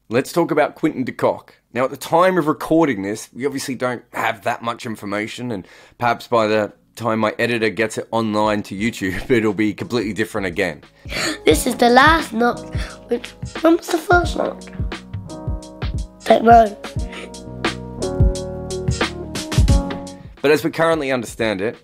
Let's talk about Quinton de Kock. Now, at the time of recording this, we obviously don't have that much information, and perhaps by the time my editor gets it online to YouTube, it'll be completely different again. This is the last knock. When was the first knock? Don't know. But as we currently understand it,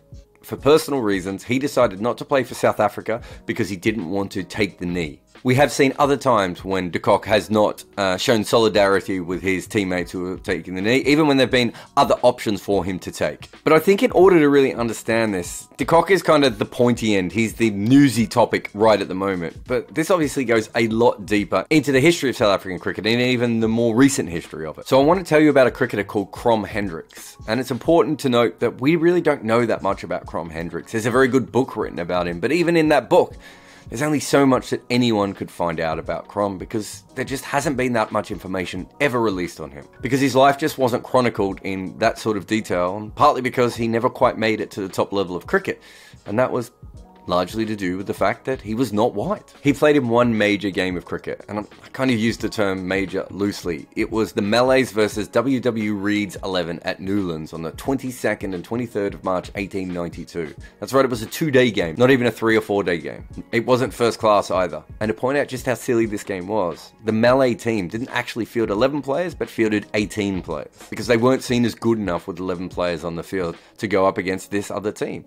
for personal reasons, he decided not to play for South Africa because he didn't want to take the knee. We have seen other times when de Kock has not shown solidarity with his teammates who have taken the knee, even when there have been other options for him to take. But I think in order to really understand this, de Kock is kind of the pointy end. He's the newsy topic right at the moment. But this obviously goes a lot deeper into the history of South African cricket and even the more recent history of it. So I want to tell you about a cricketer called Crom Hendricks. And it's important to note that we really don't know that much about Crom Hendricks. There's a very good book written about him, but even in that book, there's only so much that anyone could find out about Crom because there just hasn't been that much information ever released on him. Because his life just wasn't chronicled in that sort of detail, and partly because he never quite made it to the top level of cricket. And that was largely to do with the fact that he was not white. He played in one major game of cricket, and I kind of used the term major loosely. It was the Malays versus W.W. Reed's 11 at Newlands on the 22nd and 23rd of March 1892. That's right, it was a 2-day game, not even a 3 or 4 day game. It wasn't first class either. And to point out just how silly this game was, the Malay team didn't actually field 11 players, but fielded 18 players, because they weren't seen as good enough with 11 players on the field to go up against this other team.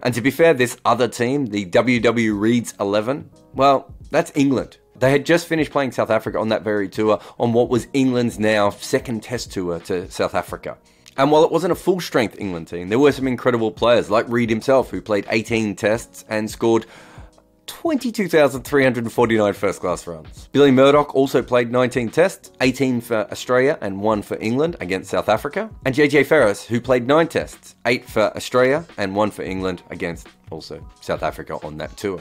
And to be fair, this other team, the W.W. Reed's 11, well, that's England. They had just finished playing South Africa on that very tour, on what was England's now second test tour to South Africa. And while it wasn't a full-strength England team, there were some incredible players, like Reed himself, who played 18 tests and scored 22,349 first-class runs. Billy Murdoch also played 19 tests, 18 for Australia and 1 for England against South Africa. And JJ Ferris, who played 9 tests, 8 for Australia and 1 for England against also South Africa on that tour.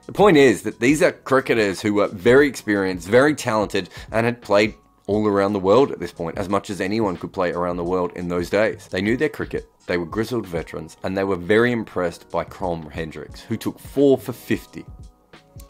The point is that these are cricketers who were very experienced, very talented, and had played all around the world at this point, as much as anyone could play around the world in those days. They knew their cricket, they were grizzled veterans, and they were very impressed by Crom Hendricks, who took 4 for 50.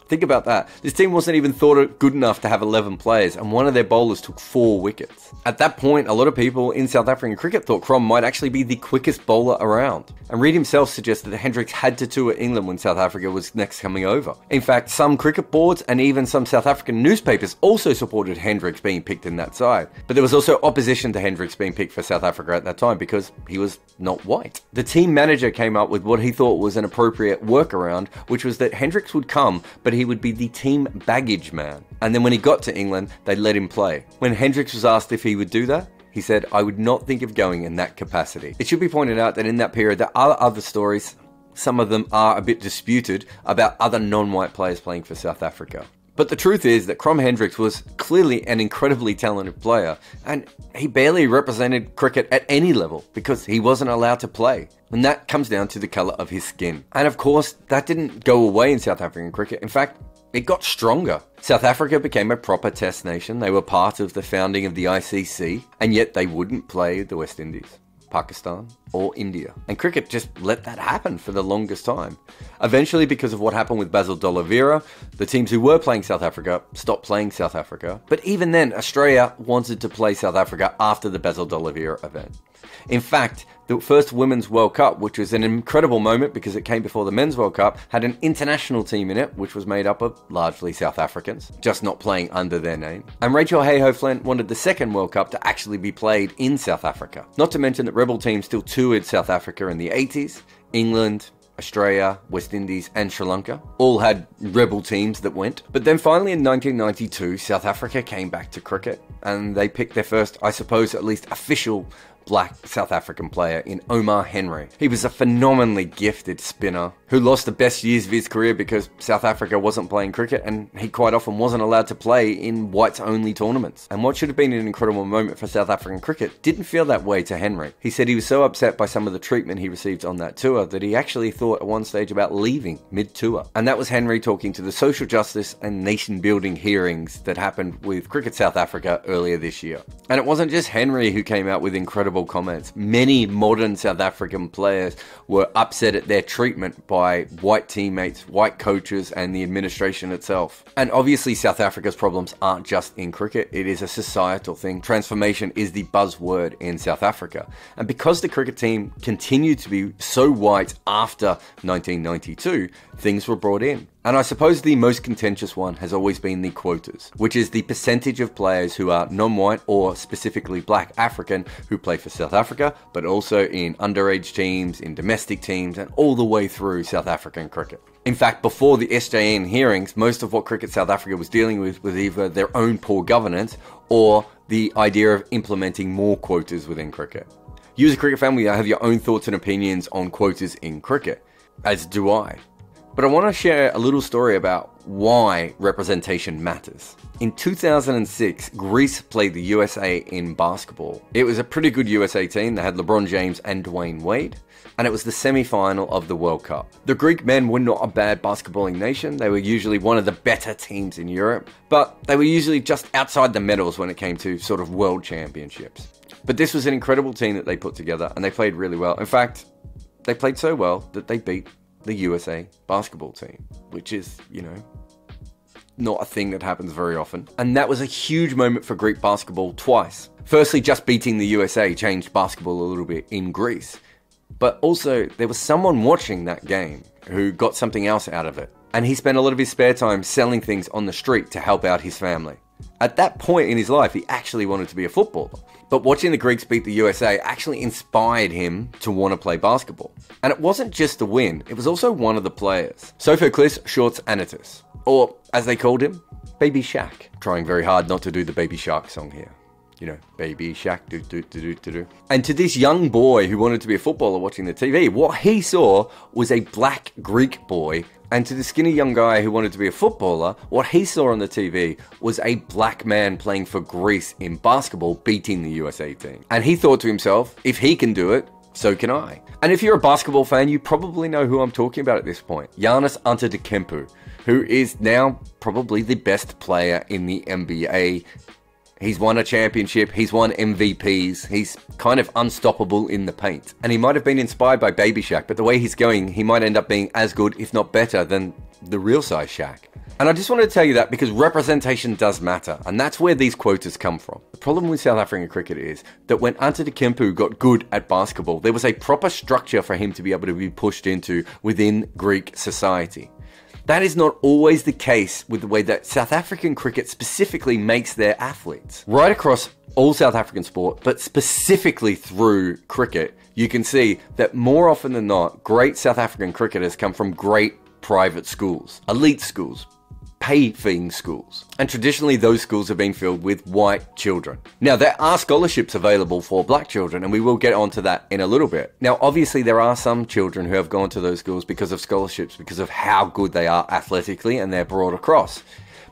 Think about that. This team wasn't even thought good enough to have 11 players, and one of their bowlers took 4 wickets. At that point, a lot of people in South African cricket thought Crom might actually be the quickest bowler around. And Reed himself suggested that Hendricks had to tour England when South Africa was next coming over. In fact, some cricket boards and even some South African newspapers also supported Hendricks being picked in that side. But there was also opposition to Hendricks being picked for South Africa at that time because he was not white. The team manager came up with what he thought was an appropriate workaround, which was that Hendricks would come, but he would be the team baggage man. And then when he got to England, they'd let him play. When Hendricks was asked if he would do that, he said, "I would not think of going in that capacity." It should be pointed out that in that period, there are other stories, some of them are a bit disputed, about other non-white players playing for South Africa. But the truth is that Crom Hendricks was clearly an incredibly talented player, and he barely represented cricket at any level because he wasn't allowed to play. And that comes down to the colour of his skin. And of course, that didn't go away in South African cricket. In fact, it got stronger. South Africa became a proper test nation. They were part of the founding of the ICC, and yet they wouldn't play the West Indies, Pakistan, or India. And cricket just let that happen for the longest time. Eventually, because of what happened with Basil D'Oliveira, the teams who were playing South Africa stopped playing South Africa. But even then, Australia wanted to play South Africa after the Basil D'Oliveira event. In fact, the first Women's World Cup, which was an incredible moment because it came before the Men's World Cup, had an international team in it, which was made up of largely South Africans, just not playing under their name. And Rachel Heyhoe-Flint wanted the second World Cup to actually be played in South Africa. Not to mention that rebel teams still toured South Africa in the 80s, England, Australia, West Indies and Sri Lanka all had rebel teams that went. But then finally in 1992, South Africa came back to cricket and they picked their first, I suppose at least official black South African player in Omar Henry. He was a phenomenally gifted spinner who lost the best years of his career because South Africa wasn't playing cricket and he quite often wasn't allowed to play in whites only tournaments. And what should have been an incredible moment for South African cricket didn't feel that way to Henry. He said he was so upset by some of the treatment he received on that tour that he actually thought at one stage about leaving mid-tour. And that was Henry talking to the social justice and nation building hearings that happened with Cricket South Africa earlier this year. And it wasn't just Henry who came out with incredible comments. Many modern South African players were upset at their treatment by by white teammates, white coaches, and the administration itself. And obviously South Africa's problems aren't just in cricket, it is a societal thing. Transformation is the buzzword in South Africa. And because the cricket team continued to be so white after 1992, things were brought in. And I suppose the most contentious one has always been the quotas, which is the percentage of players who are non-white or specifically black African who play for South Africa, but also in underage teams, in domestic teams, and all the way through South African cricket. In fact, before the SJN hearings, most of what Cricket South Africa was dealing with was either their own poor governance or the idea of implementing more quotas within cricket. You as a cricket fan, you have your own thoughts and opinions on quotas in cricket, as do I. But I want to share a little story about why representation matters. In 2006, Greece played the USA in basketball. It was a pretty good USA team. They had LeBron James and Dwayne Wade, and it was the semi-final of the World Cup. The Greek men were not a bad basketballing nation. They were usually one of the better teams in Europe, but they were usually just outside the medals when it came to sort of world championships. But this was an incredible team that they put together, and they played really well. In fact, they played so well that they beat the USA basketball team, which is, not a thing that happens very often. And that was a huge moment for Greek basketball twice. Firstly, just beating the USA changed basketball a little bit in Greece. But also, there was someone watching that game who got something else out of it. And he spent a lot of his spare time selling things on the street to help out his family. At that point in his life, he actually wanted to be a footballer. But watching the Greeks beat the USA actually inspired him to want to play basketball. And it wasn't just the win, it was also one of the players. Sophocles Shorts-Anitis, or as they called him, Baby Shaq. Trying very hard not to do the Baby Shark song here. Baby Shaq, do. And to this young boy who wanted to be a footballer watching the TV, what he saw was a black Greek boy. And to the skinny young guy who wanted to be a footballer, what he saw on the TV was a black man playing for Greece in basketball beating the USA team. And he thought to himself, if he can do it, so can I. And if you're a basketball fan, you probably know who I'm talking about at this point. Giannis Antetokounmpo, who is now probably the best player in the NBA. He's won a championship, he's won MVPs, he's kind of unstoppable in the paint. And he might have been inspired by Baby Shaq, but the way he's going, he might end up being as good, if not better, than the real size Shaq. And I just wanted to tell you that because representation does matter, and that's where these quotas come from. The problem with South African cricket is that when Antetokounmpo got good at basketball, there was a proper structure for him to be able to be pushed into within Greek society. That is not always the case with the way that South African cricket specifically makes their athletes. Right across all South African sport, but specifically through cricket, you can see that more often than not, great South African cricketers come from great private schools, elite schools, pay-paying schools. And traditionally those schools have been filled with white children. Now there are scholarships available for black children, and we will get onto that in a little bit. Now obviously there are some children who have gone to those schools because of scholarships, because of how good they are athletically and they're brought across.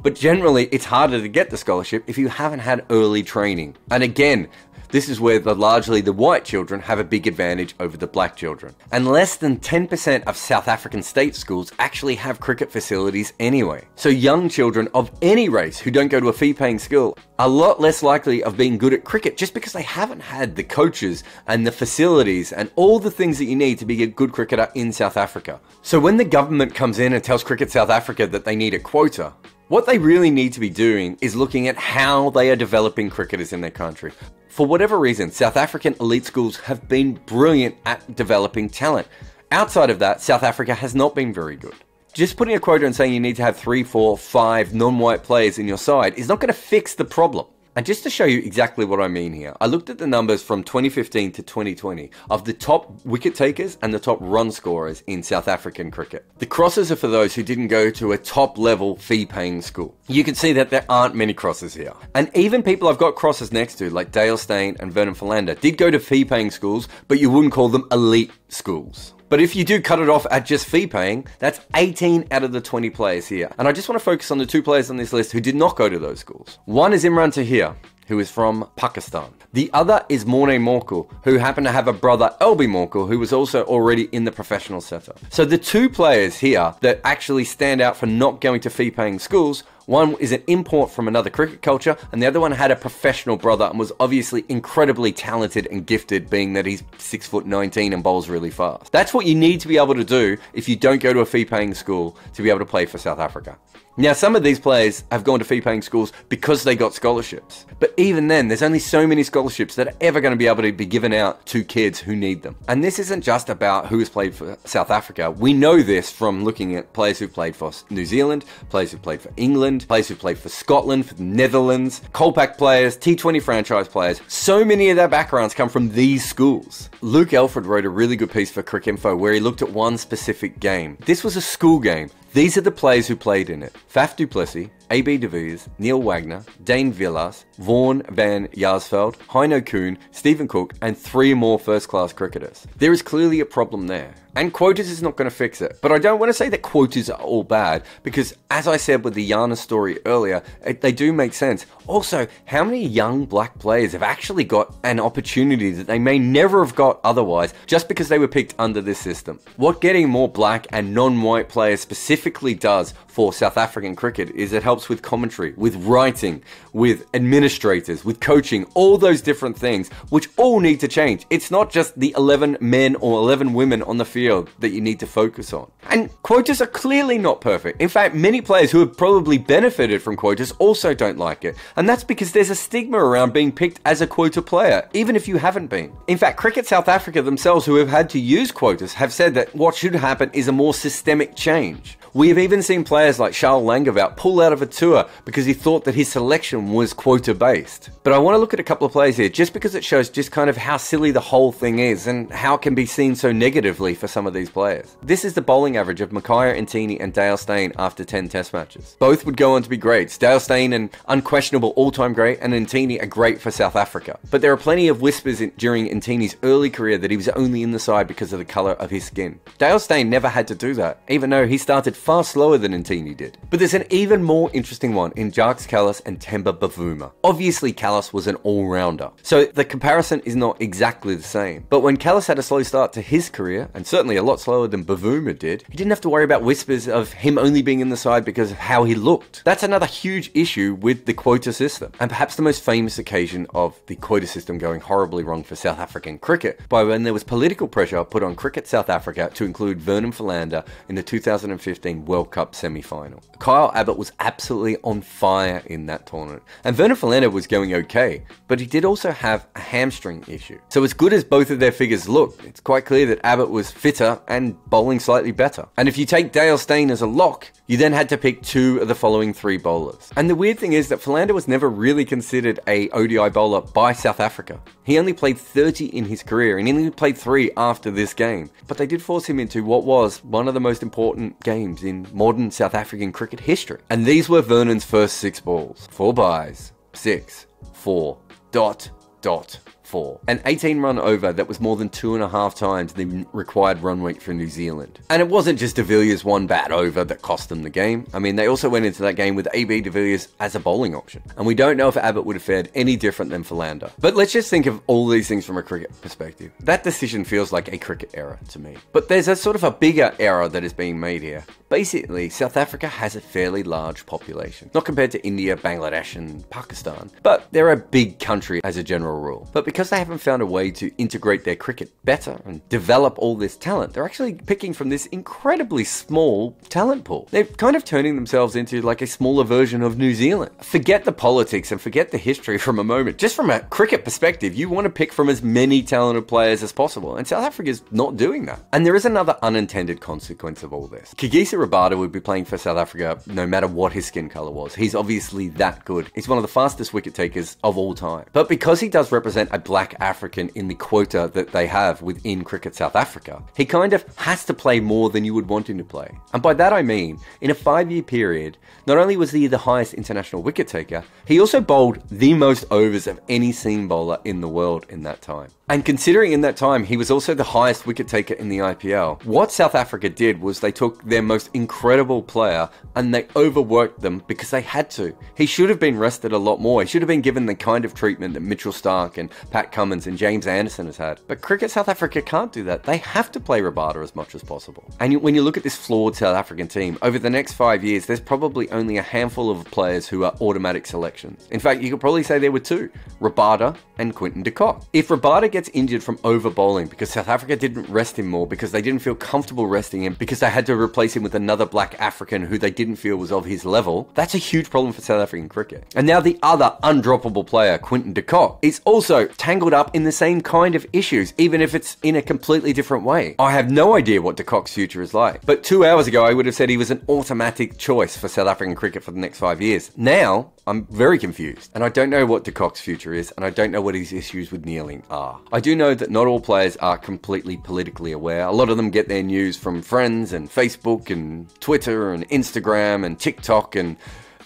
But generally it's harder to get the scholarship if you haven't had early training. And again, this is where largely the white children have a big advantage over the black children. And less than 10% of South African state schools actually have cricket facilities anyway. So young children of any race who don't go to a fee-paying school are a lot less likely of being good at cricket just because they haven't had the coaches and the facilities and all the things that you need to be a good cricketer in South Africa. So when the government comes in and tells Cricket South Africa that they need a quota, what they really need to be doing is looking at how they are developing cricketers in their country. For whatever reason, South African elite schools have been brilliant at developing talent. Outside of that, South Africa has not been very good. Just putting a quota and saying you need to have 3, 4, 5 non-white players in your side is not going to fix the problem. And just to show you exactly what I mean here, I looked at the numbers from 2015 to 2020 of the top wicket takers and the top run scorers in South African cricket. The crosses are for those who didn't go to a top level fee paying school. You can see that there aren't many crosses here. And even people I've got crosses next to, like Dale Steyn and Vernon Philander, did go to fee paying schools, but you wouldn't call them elite schools. But if you do cut it off at just fee paying, that's 18 out of the 20 players here. And I just want to focus on the 2 players on this list who did not go to those schools. One is Imran Tahir, who is from Pakistan. The other is Morne Morkel, who happened to have a brother, Elby Morkel, who was also already in the professional setup. So the 2 players here that actually stand out for not going to fee-paying schools One is an import from another cricket culture, and the other one had a professional brother and was obviously incredibly talented and gifted, being that he's 6'19" and bowls really fast. That's what you need to be able to do if you don't go to a fee-paying school to be able to play for South Africa. Now, some of these players have gone to fee-paying schools because they got scholarships. But even then, there's only so many scholarships that are ever going to be able to be given out to kids who need them. And this isn't just about who has played for South Africa. We know this from looking at players who've played for New Zealand, players who've played for England, players who've played for Scotland, for the Netherlands, Kolpak players, T20 franchise players. So many of their backgrounds come from these schools. Luke Elford wrote a really good piece for Cricinfo where he looked at one specific game. This was a school game. These are the players who played in it. Faf du Plessis, AB de Villiers, Neil Wagner, Dane Villas, Vaughan van Jaarsveld, Heino Kuhn, Stephen Cook, and 3 more first-class cricketers. There is clearly a problem there. And quotas is not going to fix it. But I don't want to say that quotas are all bad, because as I said with the Yana story earlier, they do make sense. Also, how many young black players have actually got an opportunity that they may never have got otherwise, just because they were picked under this system? What getting more black and non-white players specifically does for South African cricket is it helps with commentary, with writing, with administrators, with coaching, all those different things, which all need to change. It's not just the 11 men or 11 women on the field that you need to focus on. And quotas are clearly not perfect. In fact, many players who have probably benefited from quotas also don't like it. And that's because there's a stigma around being picked as a quota player, even if you haven't been. In fact, Cricket South Africa themselves, who have had to use quotas, have said that what should happen is a more systemic change. We have even seen players like Charles Langevout pull out of a tour because he thought that his selection was quota-based. But I want to look at a couple of players here, just because it shows just kind of how silly the whole thing is and how it can be seen so negatively for some of these players. This is the bowling average of Micaiah Ntini and Dale Steyn after 10 test matches. Both would go on to be greats. Dale Steyn an unquestionable all-time great, and Ntini a great for South Africa. But there are plenty of whispers during Ntini's early career that he was only in the side because of the colour of his skin. Dale Steyn never had to do that, even though he started far slower than Ntini did. But there's an even more interesting one in Jacques Kallis and Themba Bavuma. Obviously, Kallis was an all-rounder, so the comparison is not exactly the same. But when Kallis had a slow start to his career, and certainly a lot slower than Bavuma did, he didn't have to worry about whispers of him only being in the side because of how he looked. That's another huge issue with the quota system, and perhaps the most famous occasion of the quota system going horribly wrong for South African cricket, by when there was political pressure put on Cricket South Africa to include Vernon Philander in the 2015 World Cup semi-final. Kyle Abbott was absolutely on fire in that tournament, and Vernon Philander was going okay, but he did also have a hamstring issue. So as good as both of their figures looked, it's quite clear that Abbott was fitter and bowling slightly better. And if you take Dale Steyn as a lock, you then had to pick 2 of the following 3 bowlers. And the weird thing is that Philander was never really considered a ODI bowler by South Africa. He only played 30 in his career, and he only played 3 after this game. But they did force him into what was one of the most important games in modern South African cricket history. And these were Vernon's first 6 balls. 4 byes, 6, 4, dot, dot, 4. An 18-run over that was more than 2.5 times the required run rate for New Zealand. And it wasn't just de Villiers' one bad over that cost them the game. I mean, they also went into that game with AB de Villiers as a bowling option. And we don't know if Abbott would have fared any different than Philander. But let's just think of all these things from a cricket perspective. That decision feels like a cricket error to me. But there's a sort of a bigger error that is being made here. Basically, South Africa has a fairly large population. Not compared to India, Bangladesh, and Pakistan. But they're a big country as a general rule. But because they haven't found a way to integrate their cricket better and develop all this talent, they're actually picking from this incredibly small talent pool. They're kind of turning themselves into like a smaller version of New Zealand. Forget the politics and forget the history from a moment. Just from a cricket perspective, you want to pick from as many talented players as possible, and South Africa's not doing that. And there is another unintended consequence of all this. Kagiso Rabada would be playing for South Africa no matter what his skin color was. He's obviously that good. He's one of the fastest wicket takers of all time. But because he does represent a black African in the quota that they have within Cricket South Africa, he kind of has to play more than you would want him to play. And by that I mean, in a 5-year period, not only was he the highest international wicket taker, he also bowled the most overs of any seam bowler in the world in that time. And considering in that time he was also the highest wicket taker in the IPL, what South Africa did was they took their most incredible player and they overworked them because they had to. He should have been rested a lot more. He should have been given the kind of treatment that Mitchell Starc and Pat Cummins and James Anderson has had. But Cricket South Africa can't do that. They have to play Rabada as much as possible. And when you look at this flawed South African team, over the next 5 years, there's probably only a handful of players who are automatic selections. In fact, you could probably say there were two, Rabada and Quinton de Kock. If Rabada gets injured from over bowling because South Africa didn't rest him more, because they didn't feel comfortable resting him, because they had to replace him with another black African who they didn't feel was of his level, that's a huge problem for South African cricket. And now the other undroppable player, Quinton de Kock, is also tangled up in the same kind of issues, even if it's in a completely different way. I have no idea what de Kock's future is like, but 2 hours ago I would have said he was an automatic choice for South African cricket for the next 5 years. Now, I'm very confused, and I don't know what de Kock's future is, and I don't know what his issues with kneeling are. I do know that not all players are completely politically aware. A lot of them get their news from friends and Facebook and Twitter and Instagram and TikTok and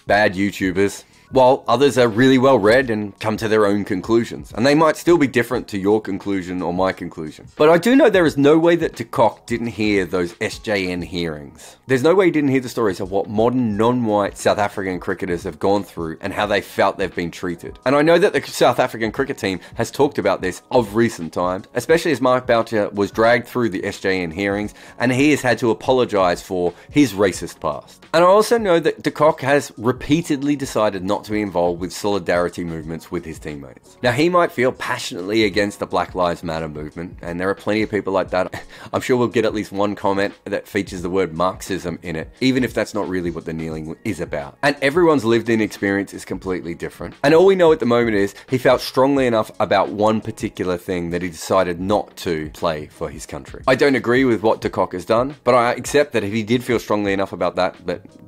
bad YouTubers, while others are really well read and come to their own conclusions. And they might still be different to your conclusion or my conclusion. But I do know there is no way that de Kock didn't hear those SJN hearings. There's no way he didn't hear the stories of what modern non-white South African cricketers have gone through and how they felt they've been treated. And I know that the South African cricket team has talked about this of recent times, especially as Mark Boucher was dragged through the SJN hearings and he has had to apologise for his racist past. And I also know that de Kock has repeatedly decided not to be involved with solidarity movements with his teammates. Now, he might feel passionately against the Black Lives Matter movement, and there are plenty of people like that. I'm sure we'll get at least one comment that features the word Marxism in it, even if that's not really what the kneeling is about. And everyone's lived-in experience is completely different. And all we know at the moment is he felt strongly enough about one particular thing that he decided not to play for his country. I don't agree with what de Kock has done, but I accept that if he did feel strongly enough about that,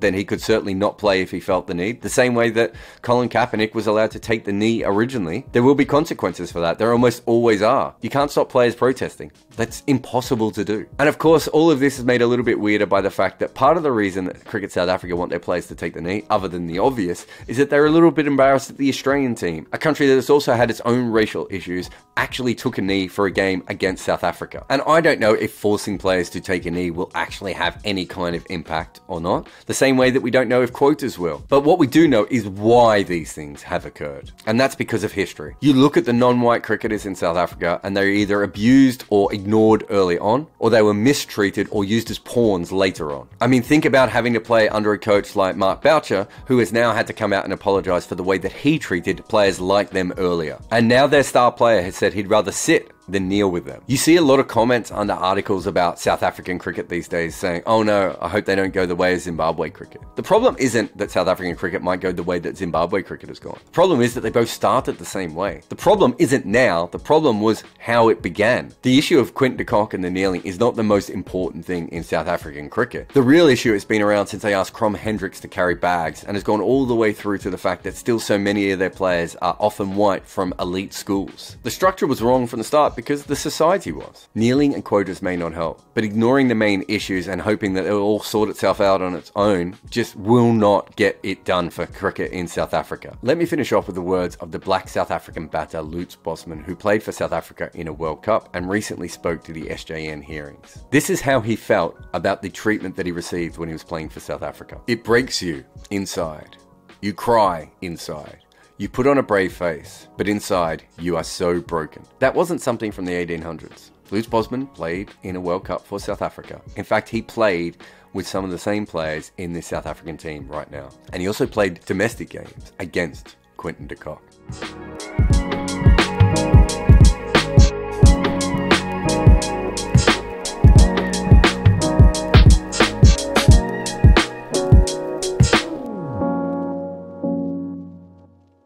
then he could certainly not play if he felt the need. The same way that Colin Kaepernick was allowed to take the knee originally. There will be consequences for that. There almost always are. You can't stop players protesting. That's impossible to do. And of course, all of this is made a little bit weirder by the fact that part of the reason that Cricket South Africa want their players to take the knee, other than the obvious, is that they're a little bit embarrassed that the Australian team, a country that has also had its own racial issues, actually took a knee for a game against South Africa. And I don't know if forcing players to take a knee will actually have any kind of impact or not, the same way that we don't know if quotas will. But what we do know is why these things have occurred. And that's because of history. You look at the non-white cricketers in South Africa and they're either abused or ignored early on, or they were mistreated or used as pawns later on. I mean, think about having to play under a coach like Mark Boucher, who has now had to come out and apologise for the way that he treated players like them earlier. And now their star player has said he'd rather sit than kneel with them. You see a lot of comments under articles about South African cricket these days saying, oh no, I hope they don't go the way of Zimbabwe cricket. The problem isn't that South African cricket might go the way that Zimbabwe cricket has gone. The problem is that they both started the same way. The problem isn't now, the problem was how it began. The issue of Quinton de Kock and the kneeling is not the most important thing in South African cricket. The real issue has been around since they asked Crom Hendricks to carry bags and has gone all the way through to the fact that still so many of their players are often white from elite schools. The structure was wrong from the start because the society was. Kneeling and quotas may not help, but ignoring the main issues and hoping that it will all sort itself out on its own just will not get it done for cricket in South Africa. Let me finish off with the words of the black South African batter Lutz Bosman, who played for South Africa in a World Cup and recently spoke to the SJN hearings. This is how he felt about the treatment that he received when he was playing for South Africa. It breaks you inside. You cry inside. You put on a brave face, but inside, you are so broken. That wasn't something from the 1800s. Lutz Bosman played in a World Cup for South Africa. In fact, he played with some of the same players in this South African team right now. And he also played domestic games against Quinton de Kock.